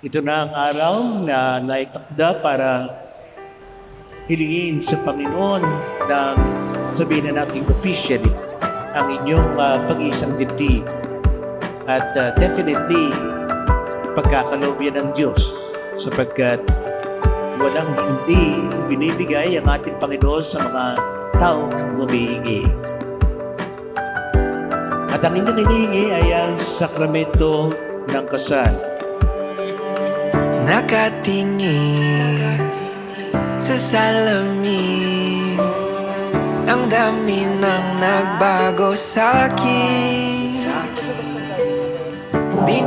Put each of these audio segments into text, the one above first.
Ito na ang araw na naitakda para hilingin sa Panginoon na sabihin na natin officially ang inyong pag-iisang dibdib. At definitely, pagkakaloob yan ng Diyos sapagkat walang hindi binibigay ang ating Panginoon sa mga taong humihingi. At ang inyong hinihingi ay ang sakramento ng kasal. Nakatingin sa salamin, ang dami nang nagbago sa'kin.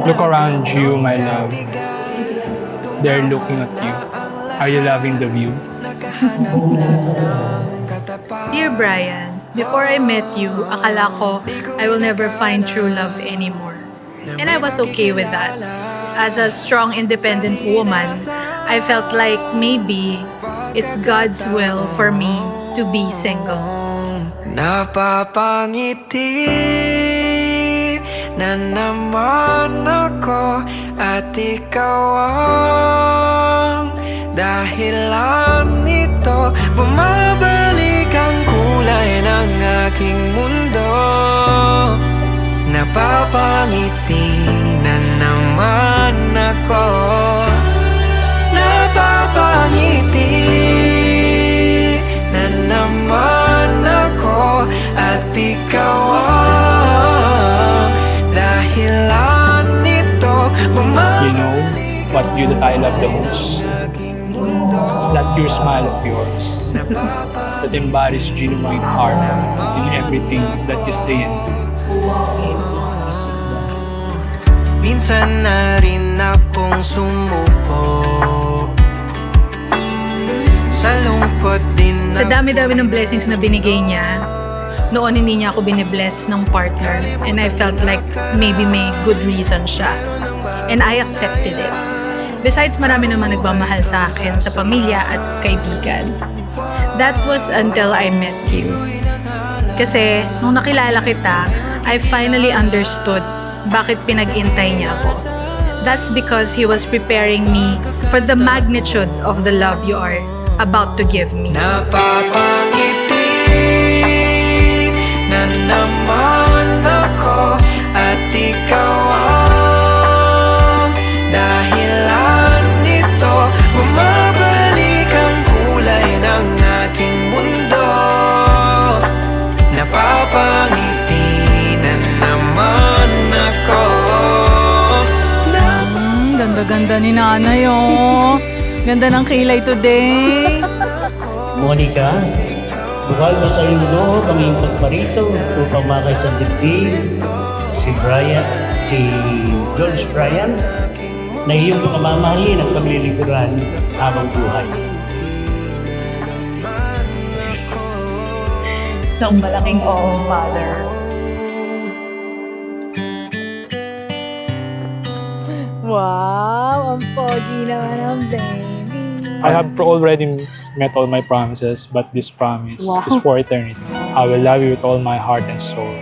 Look around you, my love. They're looking at you. Are you loving the view? Dear Brian, before I met you, akala ko I will never find true love anymore. And I was okay with that. As a strong, independent woman, I felt like maybe it's God's will for me to be single. Napapangiti na naman ako at ikaw ang dahilan nito. Bumabalik ang kulay ng aking mundo. Napapangiti na naman ako. Napapangiti na naman ako at ikaw ang dahilan nito. You know what you that I love the most? It's that your smile of yours that embodies genuine heart in everything that you say and do. Minsan na rin akong sumuko, sa lungkot din Sa dami-dami ng blessings na binigay niya, noon hindi niya ako binibless ng partner and I felt like maybe may good reason siya. And I accepted it. Besides, marami naman nagmamahal sa akin, sa pamilya at kaibigan. That was until I met you. Kasi nung nakilala kita, I finally understood bakit pinag-intay niya ako. That's because he was preparing me for the magnitude of the love you are about to give me. napapangiti na naman ako at ikaw ang dahilan nito. Bumabalik ang kulay ng aking mundo. Napapangiti na naman ako. Ganda-ganda ni nanay, oh. Ganda ng kilay today. Monica, bukal mo sa iyong loob ang iyong pagparito upang makay sa dibdib si George Brian na iyong pagmamahalin at paglilingkuran habang buhay. Isang malaking oo, mother. Wow, ang pogi naman ang baby. I have already met all my promises, but this promise is for eternity. I will love you with all my heart and soul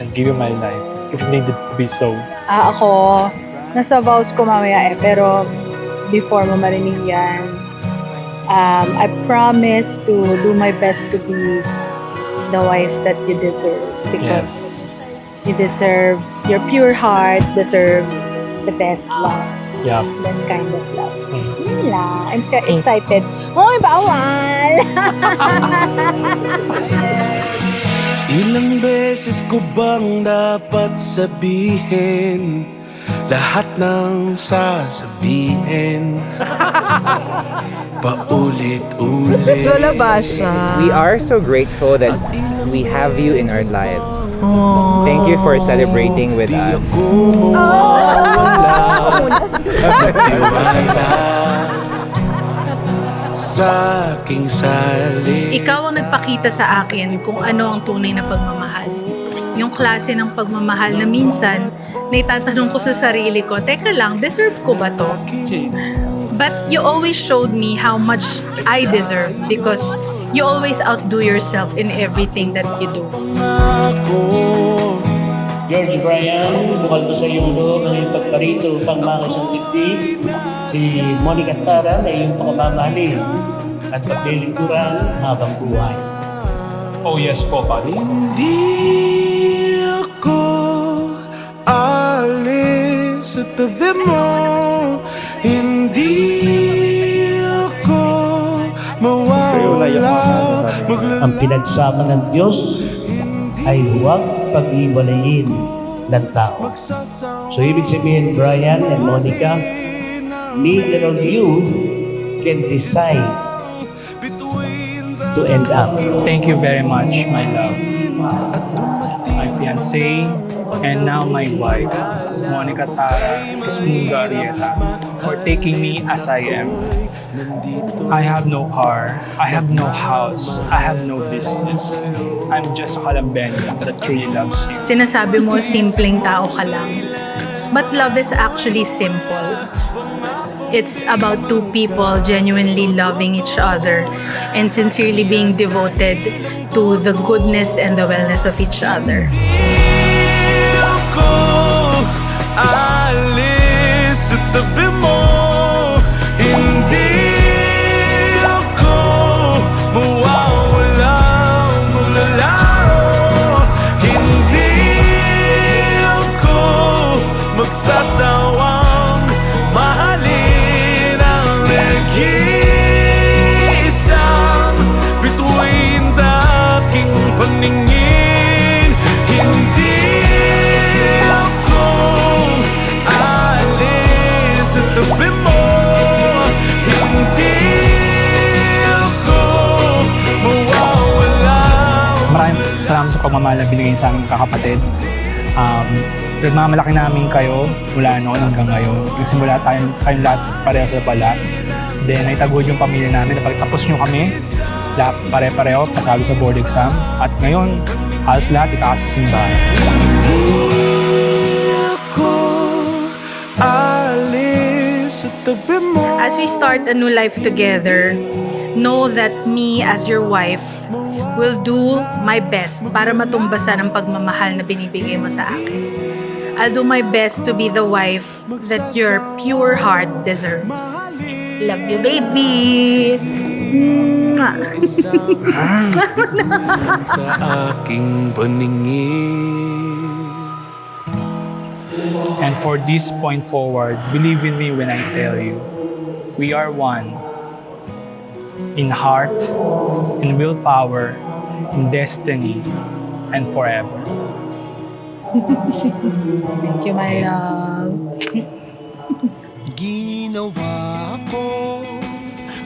and give you my life if needed to be so. Ako, nasa vows ko mamaya pero before mo marinig yan, I promise to do my best to be the wife that you deserve because you deserve, your pure heart deserves the best love, Yeah. best kind of love. Yun lang. I'm so excited. Hoy, bawal! Ilang beses ko bang dapat sabihin lahat ng sasabihin? Paulit-ulit. Lola Basha. We are so grateful that we have you in our lives. Thank you for celebrating with Di us. ako mawawala ng tiwala sa aking sarili. Ikaw ang nagpakita sa akin kung ano ang tunay na pagmamahal. Yung klase ng pagmamahal na minsan, naitatanong ko sa sarili ko, teka lang, deserve ko ba to? But you always showed me how much I deserve because you always outdo yourself in everything that you do. Ako, George Bryan, bukal pa sa iyong loob ang iyong pagparito upang makisang dibdib. Si Monica Tara na iyong pakamamahalin at paglilingkuran habang buhay. Oh yes po, Padre. Hindi ako alis sa tabi mo. Hindi ako mawawala. Ang pinagsama ng Diyos ay huwag pag-iwalayin ng tao. So ibig sabihin, Brian and Monica, neither of you can decide to end up. Thank you very much, my love. My fiancé and now my wife, Monica Tara Esmunga Arrieta, for taking me as I am. I have no car, I have no house, I have no business. I'm just a Calambeno that truly loves you. Sinasabi mo, simpleng tao ka lang. But love is actually simple. It's about two people genuinely loving each other and sincerely being devoted to the goodness and the wellness of each other. Ako alis sa tabi mo. Hindi ako mawawala, maglalaho. Hindi ako magsasawang mahalin ang nag-iisang bituin sa aking paningin. Hindi ako alis sa tabi mo. Hindi ako mawawala. Maraming salamat sa pagmamahal na binigay sa aming kakapatid. Nagmamalaki namin kayo mula noon hanggang ngayon. Nagsimula kayong lahat pareho sa bala. Then naitaguyod yung pamilya namin. Napagtapos nyo kami, lahat pare-pareho, pasalo sa board exam. At ngayon, halos lahat itakas sa simbahan. Ako alis sa tabi mo. As we start a new life together, know that me as your wife will do my best para matumbasan ang pagmamahal na binibigay mo sa akin. I'll do my best to be the wife that your pure heart deserves. Love you, baby! Mwah! Sa aking paningin. And for this point forward, believe in me when I tell you, we are one. In heart, in willpower, in destiny, and forever. Thank you, my love. Ginawa ko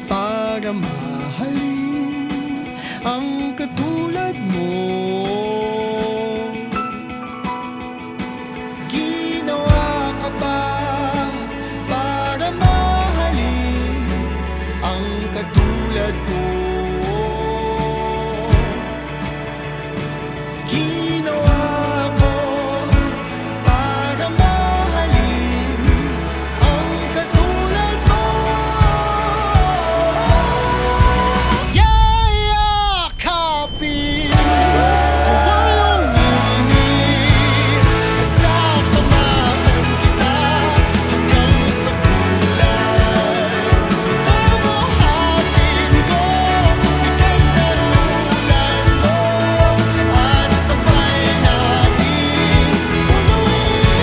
para mahalin ang katulad mo. Ginawa ka ba para mahalin ang katulad ko? Ginawa ko para mahalin ang katulad mo. Yayakapin ko ang iyong init. Sasamahan kita hanggang sa kulay. Mabuhatin ko ika'y nalulan mo. At sabay natin punuin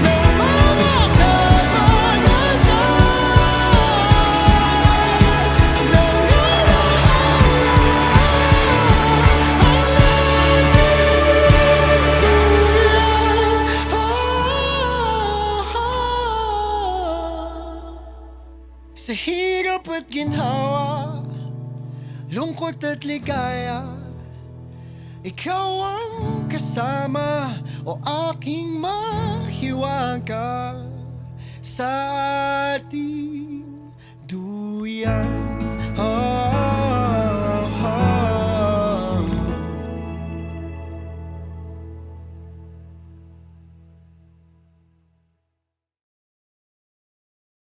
ng mga kapangyarihan ng sa hirap at ginhawa, lungkot at ligaya, ikaw ang kasama o aking mahiwaga sa ating duyan.